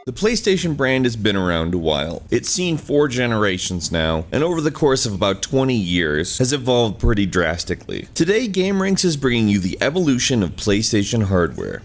The PlayStation brand has been around a while. It's seen 4 generations now, and over the course of about 20 years, has evolved pretty drastically. Today, GameRinks is bringing you the evolution of PlayStation hardware.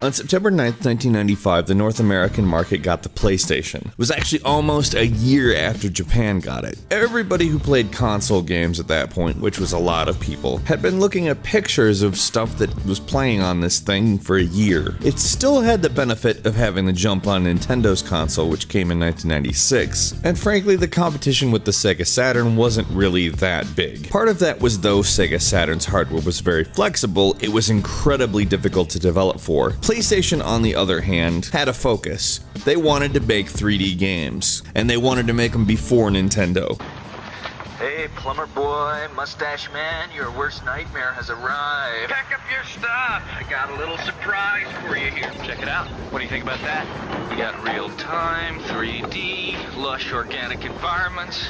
On September 9th, 1995, the North American market got the PlayStation. It was actually almost a year after Japan got it. Everybody who played console games at that point, which was a lot of people, had been looking at pictures of stuff that was playing on this thing for a year. It still had the benefit of having the jump on Nintendo's console, which came in 1996. And frankly, the competition with the Sega Saturn wasn't really that big. Part of that was though Sega Saturn's hardware was very flexible, it was incredibly difficult to develop for. PlayStation, on the other hand, had a focus. They wanted to make 3D games, and they wanted to make them before Nintendo. Hey, plumber boy, mustache man, your worst nightmare has arrived. Pack up your stuff. I got a little surprise for you here. Check it out. What do you think about that? We got real-time, 3D, lush organic environments.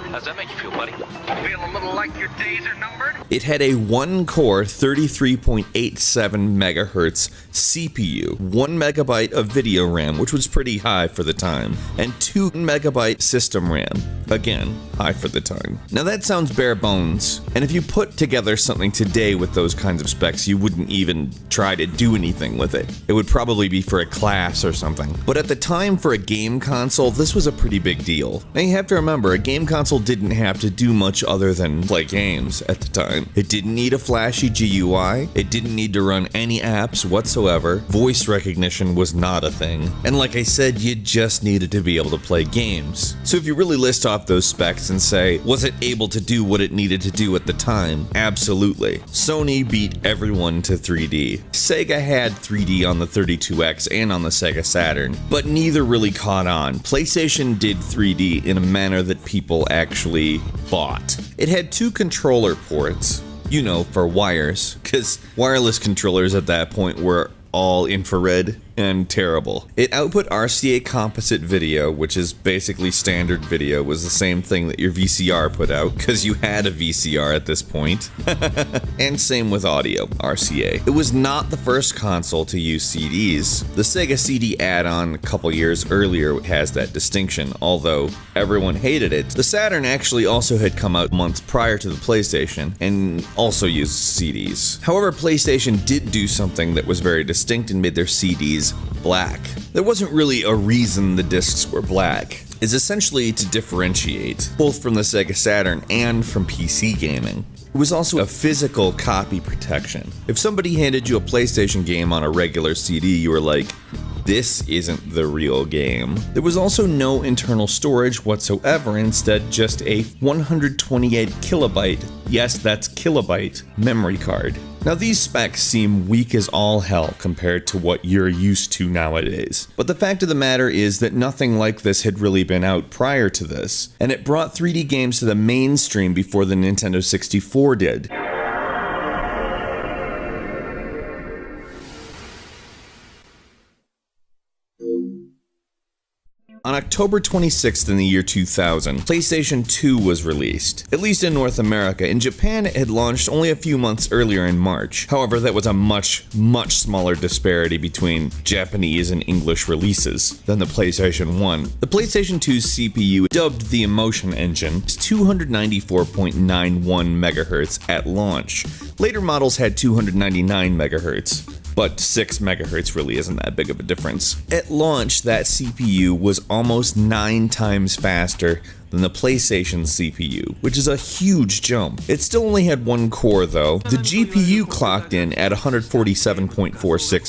How's that make you feel, buddy? Feel a little like your days are numbered? It had a 1-core 33.87 megahertz CPU, 1 megabyte of video RAM, which was pretty high for the time, and 2 megabyte system RAM, again, high for the time. Now that sounds bare bones, and if you put together something today with those kinds of specs, you wouldn't even try to do anything with it. It would probably be for a class or something. But at the time, for a game console, this was a pretty big deal. Now you have to remember, a game console didn't have to do much other than play games at the time. It didn't need a flashy GUI, it didn't need to run any apps whatsoever, voice recognition was not a thing, and like I said, you just needed to be able to play games. So if you really list off those specs and say, was it able to do what it needed to do at the time? Absolutely. Sony beat everyone to 3D. Sega had 3D on the 32X and on the Sega Saturn, but neither really caught on. PlayStation did 3D in a manner that people actually bought. It had 2 controller ports, you know, for wires, because wireless controllers at that point were all infrared and terrible. It output RCA composite video, which is basically standard video, was the same thing that your VCR put out, because you had a VCR at this point. And same with audio, RCA. It was not the first console to use CDs. The Sega CD add-on a couple years earlier has that distinction, although everyone hated it. The Saturn actually also had come out months prior to the PlayStation, and also used CDs. However, PlayStation did do something that was very distinct and made their CDs black. There wasn't really a reason the discs were black. It's essentially to differentiate, both from the Sega Saturn and from PC gaming. It was also a physical copy protection. If somebody handed you a PlayStation game on a regular CD, you were like, this isn't the real game. There was also no internal storage whatsoever, instead just a 128 kilobyte, yes that's kilobyte, memory card. Now these specs seem weak as all hell compared to what you're used to nowadays, but the fact of the matter is that nothing like this had really been out prior to this, and it brought 3D games to the mainstream before the Nintendo 64 did. On October 26th in the year 2000, PlayStation 2 was released, at least in North America. In Japan, it had launched only a few months earlier in March. However, that was a much smaller disparity between Japanese and English releases than the PlayStation 1. The PlayStation 2's CPU, dubbed the Emotion Engine, is 294.91 MHz at launch. Later models had 299 MHz. But 6 megahertz really isn't that big of a difference. At launch, that CPU was almost 9 times faster than the PlayStation CPU, which is a huge jump. It still only had 1 core though. The GPU clocked in at 147.46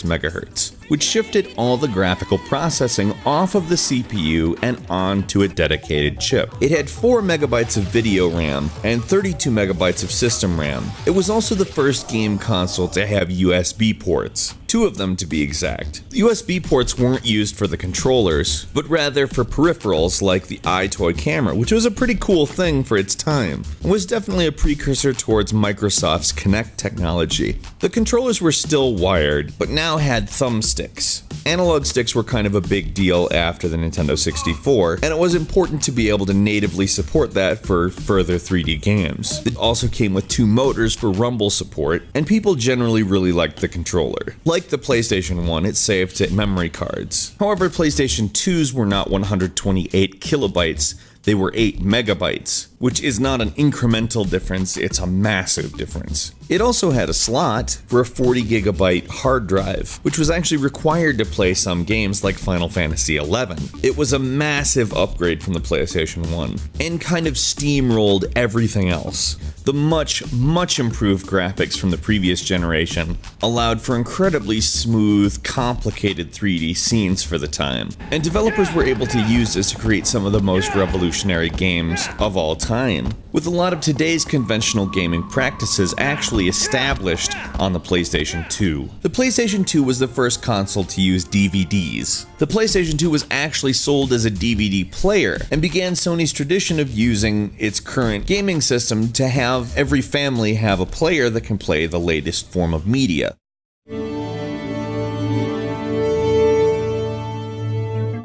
megahertz, which shifted all the graphical processing off of the CPU and onto a dedicated chip. It had 4 megabytes of video RAM and 32 megabytes of system RAM. It was also the first game console to have USB ports. 2 of them to be exact. The USB ports weren't used for the controllers, but rather for peripherals like the iToy camera, which was a pretty cool thing for its time, and was definitely a precursor towards Microsoft's Kinect technology. The controllers were still wired, but now had thumbsticks. Analog sticks were kind of a big deal after the Nintendo 64, and it was important to be able to natively support that for further 3D games. It also came with 2 motors for rumble support, and people generally really liked the controller. Like the PlayStation 1, it saved to memory cards. However, PlayStation 2s were not 128 kilobytes, they were 8 megabytes, which is not an incremental difference, it's a massive difference. It also had a slot for a 40 gigabyte hard drive, which was actually required to play some games like Final Fantasy XI. It was a massive upgrade from the PlayStation 1, and kind of steamrolled everything else. The much improved graphics from the previous generation allowed for incredibly smooth, complicated 3D scenes for the time, and developers were able to use this to create some of the most revolutionary games of all time, with a lot of today's conventional gaming practices actually established on the PlayStation 2. The PlayStation 2 was the first console to use DVDs. The PlayStation 2 was actually sold as a DVD player, and began Sony's tradition of using its current gaming system to have every family have a player that can play the latest form of media.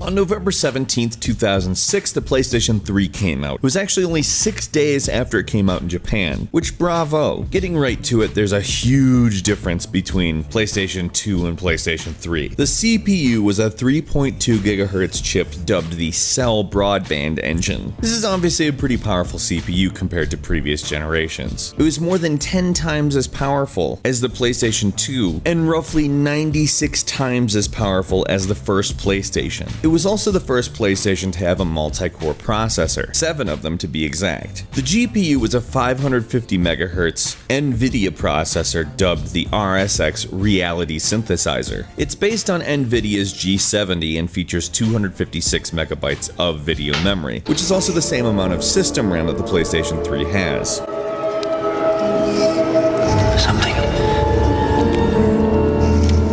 On November 17th, 2006, the PlayStation 3 came out. It was actually only 6 days after it came out in Japan, which bravo. Getting right to it, there's a huge difference between PlayStation 2 and PlayStation 3. The CPU was a 3.2 GHz chip dubbed the Cell Broadband Engine. This is obviously a pretty powerful CPU compared to previous generations. It was more than 10 times as powerful as the PlayStation 2, and roughly 96 times as powerful as the first PlayStation. It was also the first PlayStation to have a multi-core processor, 7 of them to be exact. The GPU was a 550 MHz NVIDIA processor dubbed the RSX Reality Synthesizer. It's based on NVIDIA's G70 and features 256 megabytes of video memory, which is also the same amount of system RAM that the PlayStation 3 has. Something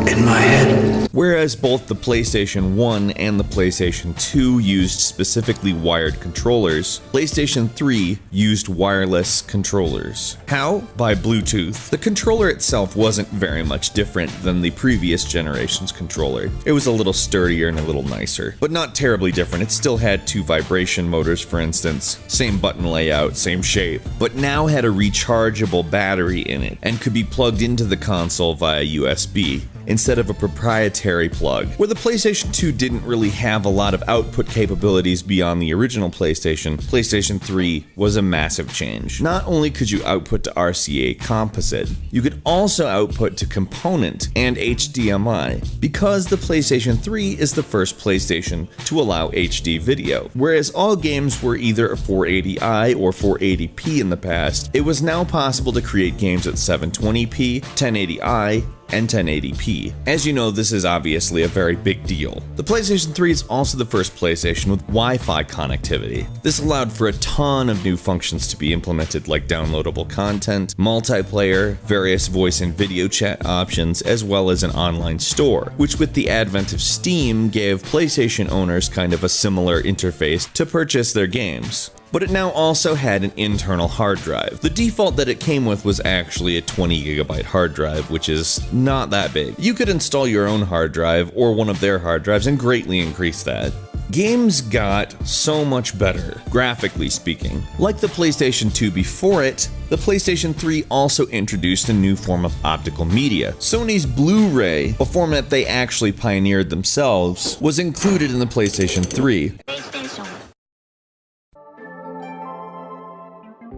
in my head. Whereas both the PlayStation 1 and the PlayStation 2 used specifically wired controllers, PlayStation 3 used wireless controllers. How? By Bluetooth. The controller itself wasn't very much different than the previous generation's controller. It was a little sturdier and a little nicer, but not terribly different. It still had 2 vibration motors, for instance, same button layout, same shape, but now had a rechargeable battery in it and could be plugged into the console via USB, instead of a proprietary plug. Where the PlayStation 2 didn't really have a lot of output capabilities beyond the original PlayStation, PlayStation 3 was a massive change. Not only could you output to RCA composite, you could also output to component and HDMI, because the PlayStation 3 is the first PlayStation to allow HD video. Whereas all games were either 480i or 480p in the past, it was now possible to create games at 720p, 1080i, and 1080p. As you know, this is obviously a very big deal. The PlayStation 3 is also the first PlayStation with Wi-Fi connectivity. This allowed for a ton of new functions to be implemented, like downloadable content, multiplayer, various voice and video chat options, as well as an online store, which with the advent of Steam gave PlayStation owners kind of a similar interface to purchase their games. But it now also had an internal hard drive. The default that it came with was actually a 20 gigabyte hard drive, which is not that big. You could install your own hard drive or one of their hard drives and greatly increase that. Games got so much better, graphically speaking. Like the PlayStation 2 before it, the PlayStation 3 also introduced a new form of optical media. Sony's Blu-ray, a format they actually pioneered themselves, was included in the PlayStation 3.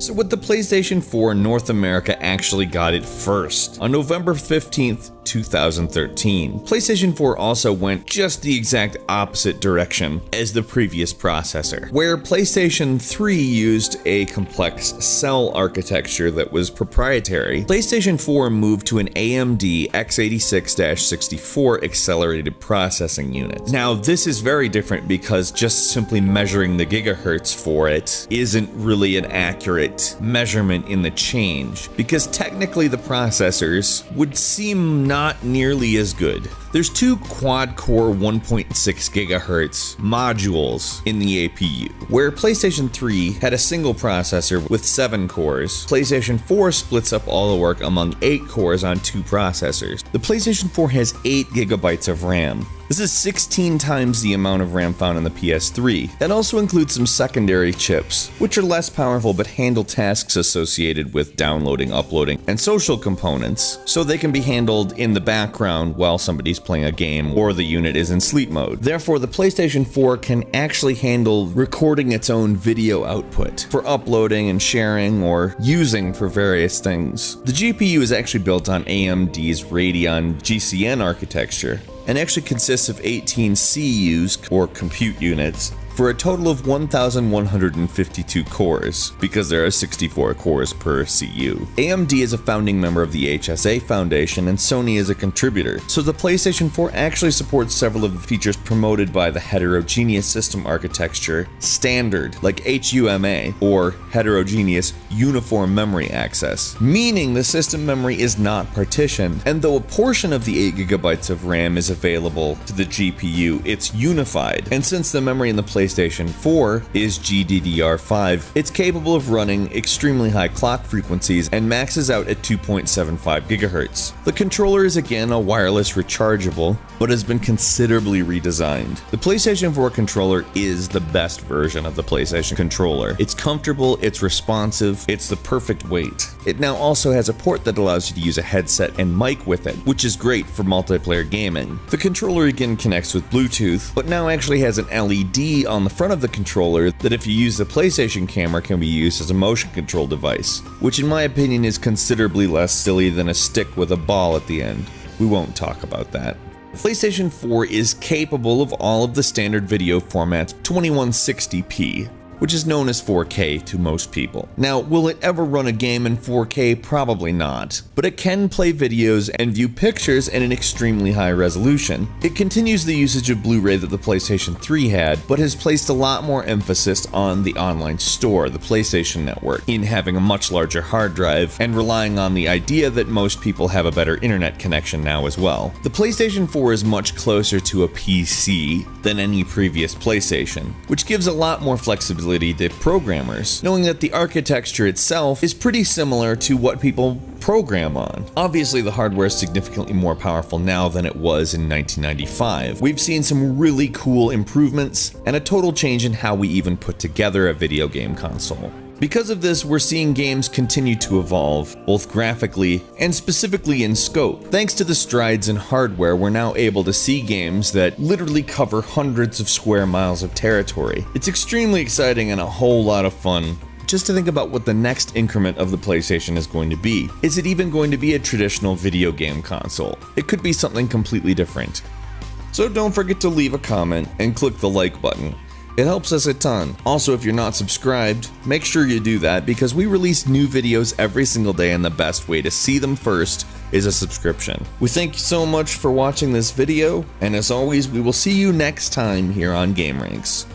So with the PlayStation 4, North America actually got it first, on November 15th, 2013. PlayStation 4 also went just the exact opposite direction as the previous processor, where PlayStation 3 used a complex cell architecture that was proprietary. PlayStation 4 moved to an AMD x86-64 accelerated processing unit. Now this is very different because just simply measuring the gigahertz for it isn't really an accurate measurement in the change, because technically the processors would seem not not nearly as good. There's two quad-core 1.6 GHz modules in the APU, where PlayStation 3 had a single processor with 7 cores. PlayStation 4 splits up all the work among 8 cores on 2 processors. The PlayStation 4 has 8 GB of RAM. This is 16 times the amount of RAM found in the PS3. That also includes some secondary chips, which are less powerful but handle tasks associated with downloading, uploading, and social components, so they can be handled in the background while somebody's playing a game or the unit is in sleep mode. Therefore, the PlayStation 4 can actually handle recording its own video output for uploading and sharing or using for various things. The GPU is actually built on AMD's Radeon GCN architecture, and actually consists of 18 CUs, or compute units, for a total of 1,152 cores, because there are 64 cores per CU. AMD is a founding member of the HSA Foundation, and Sony is a contributor, so the PlayStation 4 actually supports several of the features promoted by the Heterogeneous System Architecture standard, like HUMA, or Heterogeneous Uniform Memory Access, meaning the system memory is not partitioned, and though a portion of the 8 GB of RAM is available to the GPU, it's unified, and since the memory in the PlayStation 4 is GDDR5, it's capable of running extremely high clock frequencies and maxes out at 2.75 GHz. The controller is again a wireless rechargeable, but has been considerably redesigned. The PlayStation 4 controller is the best version of the PlayStation controller. It's comfortable, it's responsive, it's the perfect weight. It now also has a port that allows you to use a headset and mic with it, which is great for multiplayer gaming. The controller again connects with Bluetooth, but now actually has an LED on the front of the controller that, if you use the PlayStation camera, can be used as a motion control device, which in my opinion is considerably less silly than a stick with a ball at the end. We won't talk about that. PlayStation 4 is capable of all of the standard video formats 2160p, which is known as 4K to most people. Now, will it ever run a game in 4K? Probably not, but it can play videos and view pictures at an extremely high resolution. It continues the usage of Blu-ray that the PlayStation 3 had, but has placed a lot more emphasis on the online store, the PlayStation Network, in having a much larger hard drive and relying on the idea that most people have a better internet connection now as well. The PlayStation 4 is much closer to a PC than any previous PlayStation, which gives a lot more flexibility to programmers, knowing that the architecture itself is pretty similar to what people program on. Obviously, the hardware is significantly more powerful now than it was in 1995. We've seen some really cool improvements and a total change in how we even put together a video game console. Because of this, we're seeing games continue to evolve, both graphically and specifically in scope. Thanks to the strides in hardware, we're now able to see games that literally cover hundreds of square miles of territory. It's extremely exciting and a whole lot of fun just to think about what the next increment of the PlayStation is going to be. Is it even going to be a traditional video game console? It could be something completely different. So don't forget to leave a comment and click the like button. It helps us a ton. Also, if you're not subscribed, make sure you do that because we release new videos every single day and the best way to see them first is a subscription. We thank you so much for watching this video, and as always, we will see you next time here on Game Ranks.